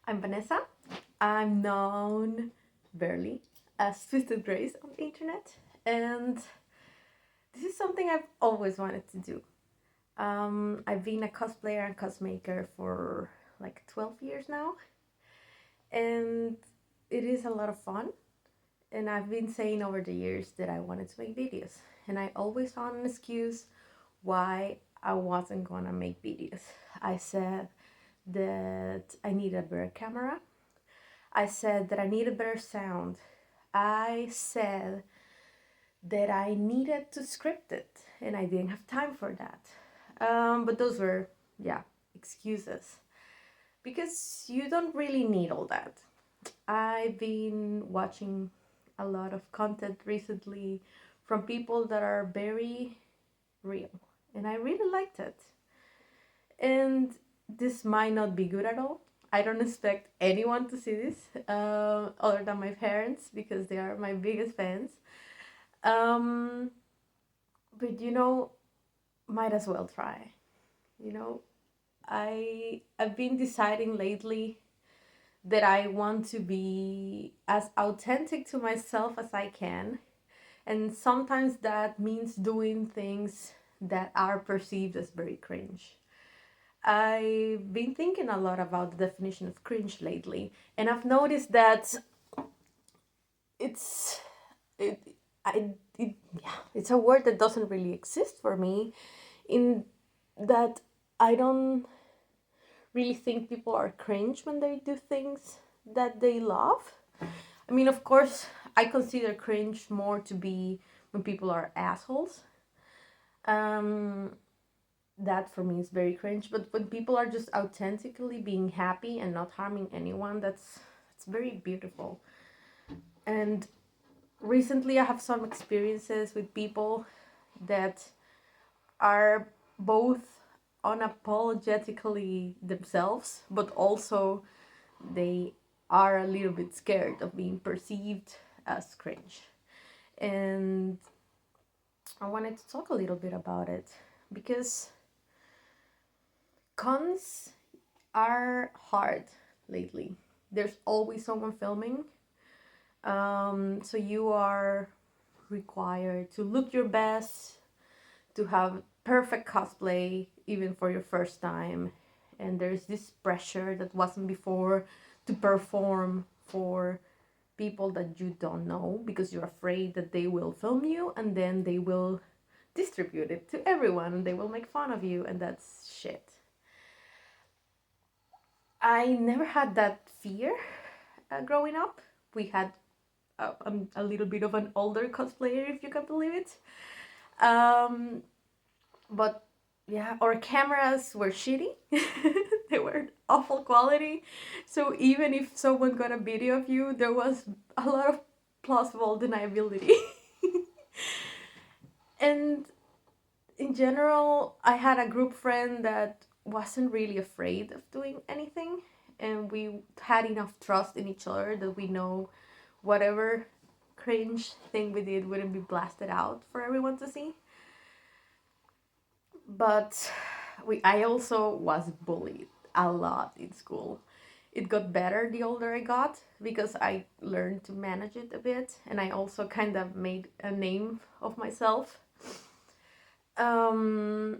I'm Vanessa. I'm known barely as Twisted Grace on the internet, and this is something I've always wanted to do. I've been a cosplayer and cosmaker for like 12 years now, and it is a lot of fun. And I've been saying over the years that I wanted to make videos, and I always found an excuse why I wasn't gonna make videos. I said that I needed a better camera. I said that I needed better sound. I said that I needed to script it and I didn't have time for that. But those were, excuses. Because you don't really need all that. I've been watching a lot of content recently from people that are very real. And I really liked it. And this might not be good at all. I don't expect anyone to see this other than my parents because they are my biggest fans. Um, but might as well try. You know, I've been deciding lately that I want to be as authentic to myself as I can, and sometimes that means doing things that are perceived as very cringe. I've been thinking a lot about the definition of cringe lately, and I've noticed that it's it I it yeah, it's a word that doesn't really exist for me, in that I don't really think people are cringe when they do things that they love. I mean, of course, I consider cringe more to be when people are assholes. Um, that for me is very cringe. But when people are just authentically being happy and not harming anyone, that's very beautiful. And recently, I have some experiences with people that are both unapologetically themselves, but also they are a little bit scared of being perceived as cringe. And I wanted to talk a little bit about it because cons are hard lately. There's always someone filming. So you are required to look your best, to have perfect cosplay, even for your first time. And there's this pressure that wasn't before to perform for people that you don't know because you're afraid that they will film you and then they will distribute it to everyone and they will make fun of you, and that's shit. I never had that fear growing up. We had a little bit of an older cosplayer, if you can believe it. Um, but yeah, our cameras were shitty. They were awful quality. So even if someone got a video of you, there was a lot of plausible deniability. And in general, I had a group friend that wasn't really afraid of doing anything, and we had enough trust in each other that we know whatever cringe thing we did wouldn't be blasted out for everyone to see. But I also was bullied a lot in school. It got better the older I got because I learned to manage it a bit, and I also kind of made a name of myself. Um,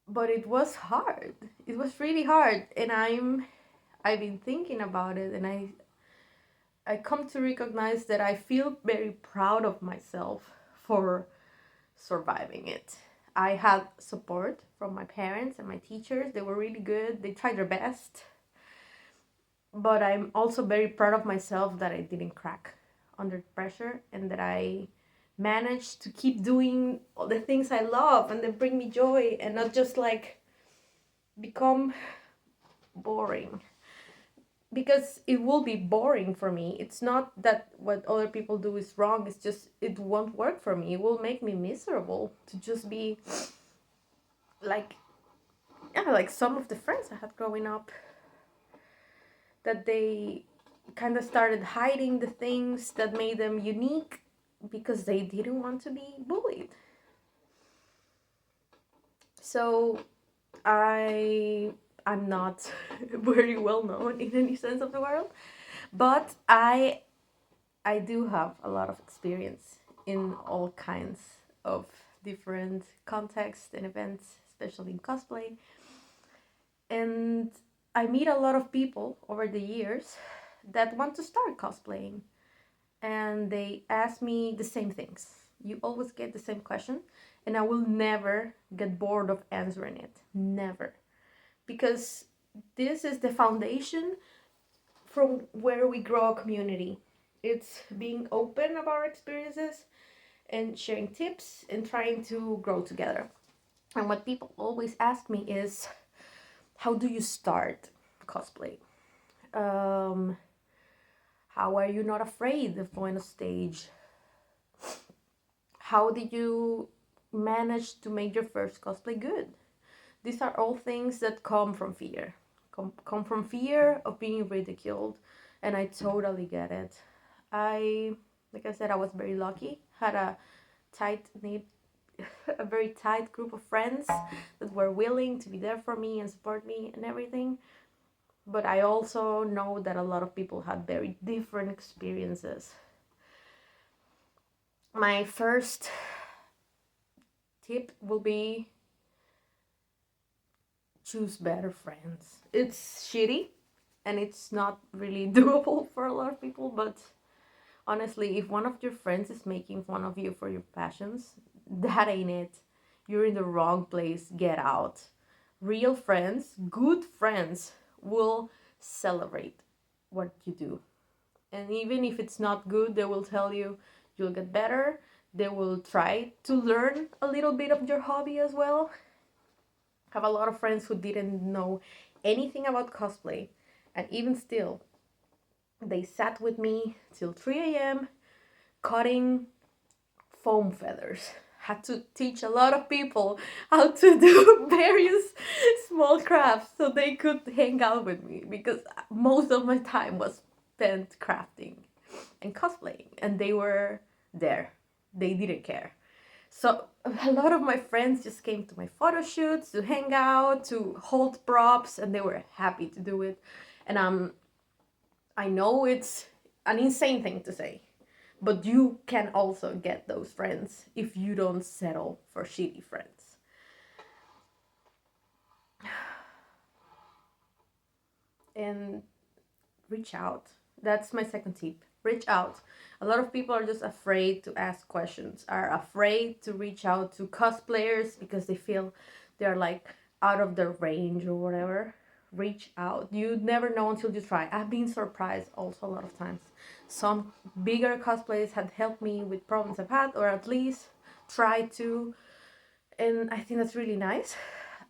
but it was hard. It was really hard, and I've been thinking about it, and I come to recognize that I feel very proud of myself for surviving it. I had support from my parents and my teachers. They were really good. They tried their best. But I'm also very proud of myself that I didn't crack under pressure and that I managed to keep doing all the things I love and that bring me joy and not just like become boring. Because it will be boring for me. It's not that what other people do is wrong, it's just it won't work for me. It will make me miserable to just be like, yeah, like some of the friends I had growing up, that they kind of started hiding the things that made them unique because they didn't want to be bullied. So I I'm not very well known in any sense of the world, but I do have a lot of experience in all kinds of different contexts and events, especially in cosplay. And I meet a lot of people over the years that want to start cosplaying, and they ask me the same things. You always get the same question, and I will never get bored of answering it. Never. Because this is the foundation from where we grow a community. It's being open about our experiences and sharing tips and trying to grow together. And what people always ask me is, how do you start cosplay? Um, how are you not afraid of going on stage? How did you manage to make your first cosplay good? These are all things that come from fear. Come from fear of being ridiculed, and I totally get it. Like I said, I was very lucky. Had a tight knit, a very tight group of friends that were willing to be there for me and support me and everything. But I also know that a lot of people had very different experiences. My first tip will be choose better friends. It's shitty and it's not really doable for a lot of people, but honestly, if one of your friends is making fun of you for your passions, that ain't it. You're in the wrong place. Get out. Real friends, good friends, will celebrate what you do. And even if it's not good, they will tell you you'll get better. They will try to learn a little bit of your hobby as well. I have a lot of friends who didn't know anything about cosplay, and even still, they sat with me till 3 a.m. cutting foam feathers. Had to teach a lot of people how to do various small crafts so they could hang out with me, because most of my time was spent crafting and cosplaying, and they were there. They didn't care. So a lot of my friends just came to my photo shoots to hang out, to hold props, and they were happy to do it. And I know it's an insane thing to say, but you can also get those friends if you don't settle for shitty friends. And reach out. That's my second tip. Reach out. A lot of people are just afraid to ask questions, are afraid to reach out to cosplayers because they feel they're like out of their range or whatever. Reach out. You never know until you try. I've been surprised also a lot of times. Some bigger cosplays had helped me with problems I've had, or at least tried to, and I think that's really nice.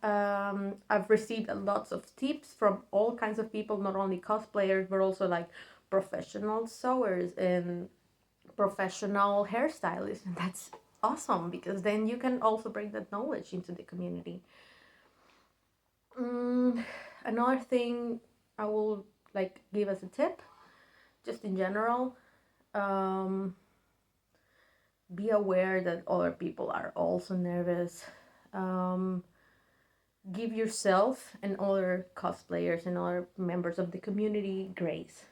I've received lots of tips from all kinds of people, not only cosplayers, but also like professional sewers and professional hairstylists. And that's awesome, because then you can also bring that knowledge into the community. Another thing I will like give as a tip, just in general, be aware that other people are also nervous. Give yourself and other cosplayers and other members of the community grace.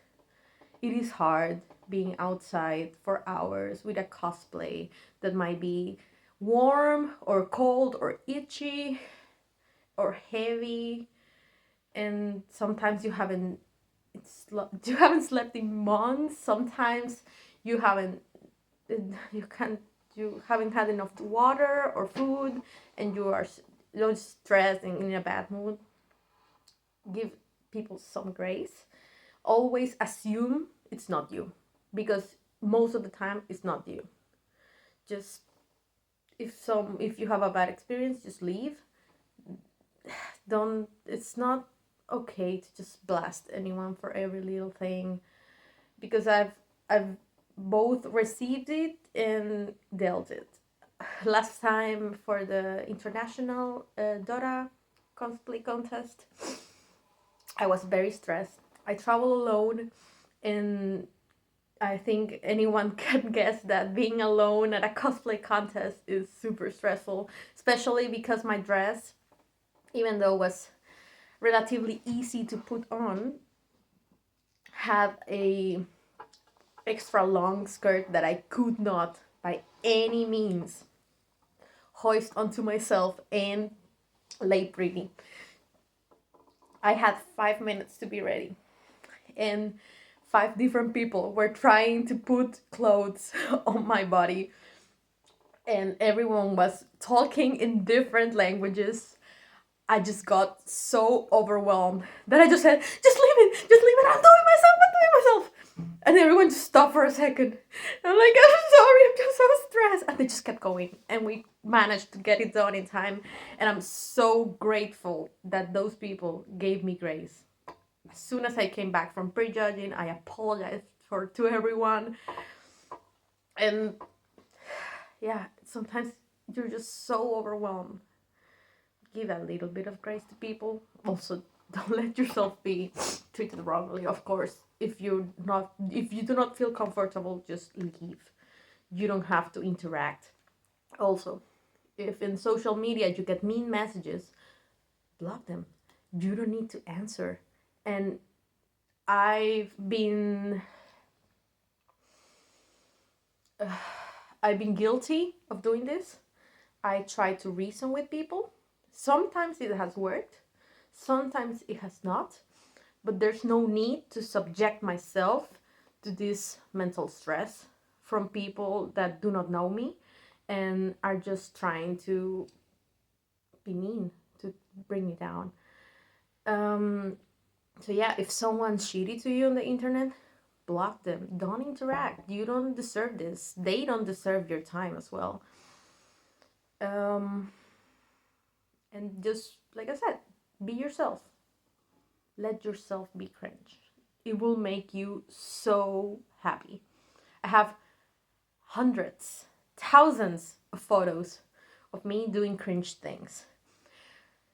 It is hard being outside for hours with a cosplay that might be warm or cold or itchy or heavy, and sometimes you haven't slept in months. Sometimes you haven't you can't you haven't had enough water or food, and you're stressed and in a bad mood. Give people some grace. Always assume it's not you, because most of the time it's not you. Just if you have a bad experience, just leave. Don't It's not okay to just blast anyone for every little thing, because I've both received it and dealt it. Last time for the international Dora cosplay contest, I was very stressed. I travel alone, and I think anyone can guess that being alone at a cosplay contest is super stressful, especially because my dress, even though it was relatively easy to put on, had a extra long skirt that I could not by any means hoist onto myself and lay pretty. I had 5 minutes to be ready, and five different people were trying to put clothes on my body, and everyone was talking in different languages. I just got so overwhelmed that I just said, just leave it, I'm doing myself. And everyone just stopped for a second. I'm like, I'm sorry, I'm just so stressed. And they just kept going. And we managed to get it done in time. And I'm so grateful that those people gave me grace. As soon as I came back from prejudging, I apologized to everyone. And yeah, sometimes you're just so overwhelmed. Give a little bit of grace to people. Also, don't let yourself be treated wrongly, of course. If you do not feel comfortable, just leave. You don't have to interact. Also, if in social media you get mean messages, block them. You don't need to answer. And I've been guilty of doing this. I try to reason with people. Sometimes it has worked, sometimes it has not, but there's no need to subject myself to this mental stress from people that do not know me and are just trying to be mean, to bring me down. So yeah, if someone's shitty to you on the internet, block them. Don't interact. You don't deserve this. They don't deserve your time as well. And just like I said, be yourself. Let yourself be cringe. It will make you so happy. I have hundreds, thousands of photos of me doing cringe things.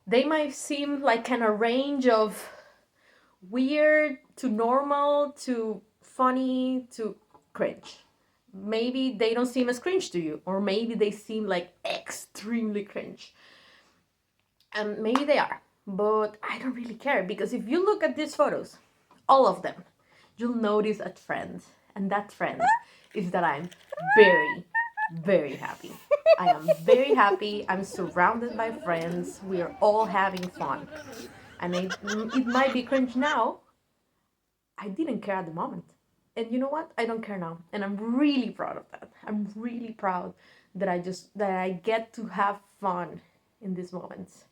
They might seem like kind of range of weird to normal to funny to cringe. Maybe they don't seem as cringe to you, or maybe they seem like extremely cringe. And maybe they are, but I don't really care, because if you look at these photos, all of them, you'll notice a trend. And that trend is that I'm very, very happy. I am very happy. I'm surrounded by friends. We are all having fun. And it might be cringe now. I didn't care at the moment. And you know what? I don't care now. And I'm really proud of that. I'm really proud that I get to have fun in these moments.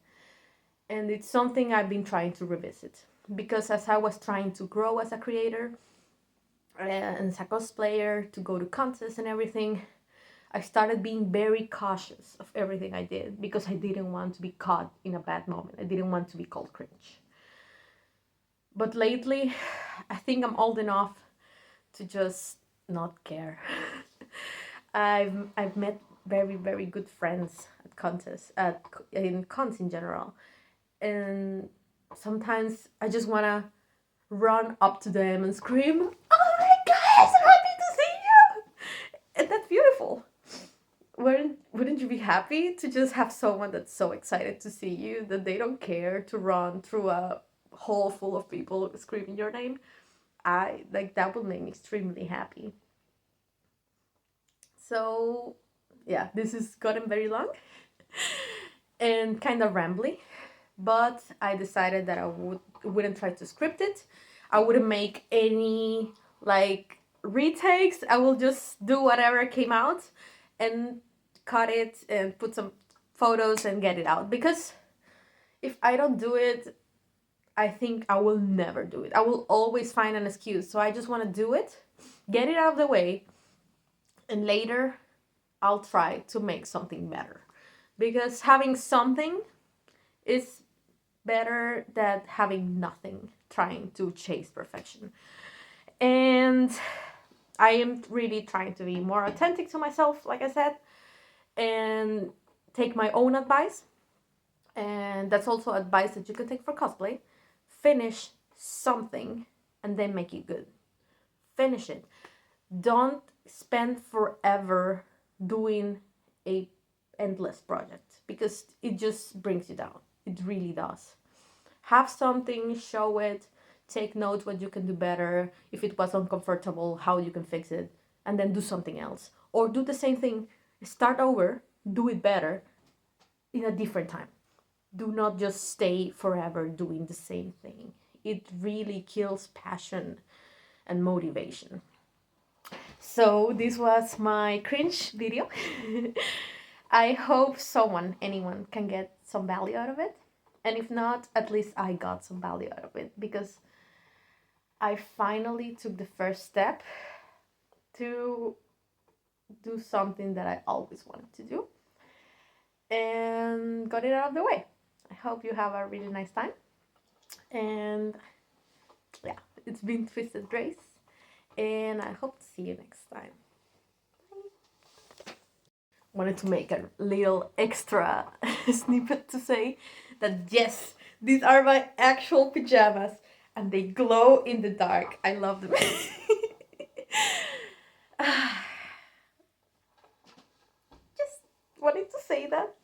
And it's something I've been trying to revisit, because as I was trying to grow as a creator and as a cosplayer, to go to contests and everything, I started being very cautious of everything I did, because I didn't want to be caught in a bad moment. I didn't want to be called cringe. But lately, I think I'm old enough to just not care. I've met very, very good friends at contests, in cons in general. And sometimes I just want to run up to them and scream, "Oh my god, I'm so happy to see you!" And that's beautiful. Wouldn't you be happy to just have someone that's so excited to see you that they don't care to run through a hall full of people screaming your name? That would make me extremely happy. So yeah, this has gotten very long and kind of rambly, but I decided that I wouldn't try to script it. I wouldn't make any retakes. I will just do whatever came out and cut it and put some photos and get it out, because if I don't do it, I think I will never do it. I will always find an excuse. So I just want to do it, get it out of the way, and later I'll try to make something better. Because having something is better than having nothing, trying to chase perfection. And I am really trying to be more authentic to myself, like I said, and take my own advice. And that's also advice that you can take for cosplay. Finish something and then make it good. Finish it. Don't spend forever doing a endless project, because it just brings you down. It really does. have something, show it, take notes what you can do better, if it was uncomfortable, how you can fix it, and then do something else. Or do the same thing, start over, do it better in a different time. Do not just stay forever doing the same thing. It really kills passion and motivation. So this was my cringe video. I hope anyone can get some value out of it. And if not, at least I got some value out of it, because I finally took the first step to do something that I always wanted to do and got it out of the way. I hope you have a really nice time. And yeah, it's been Twisted Grace, and I hope to see you next time. Bye. Wanted to make a little extra snippet to say that yes, these are my actual pajamas and they glow in the dark. I love them. Just wanted to say that.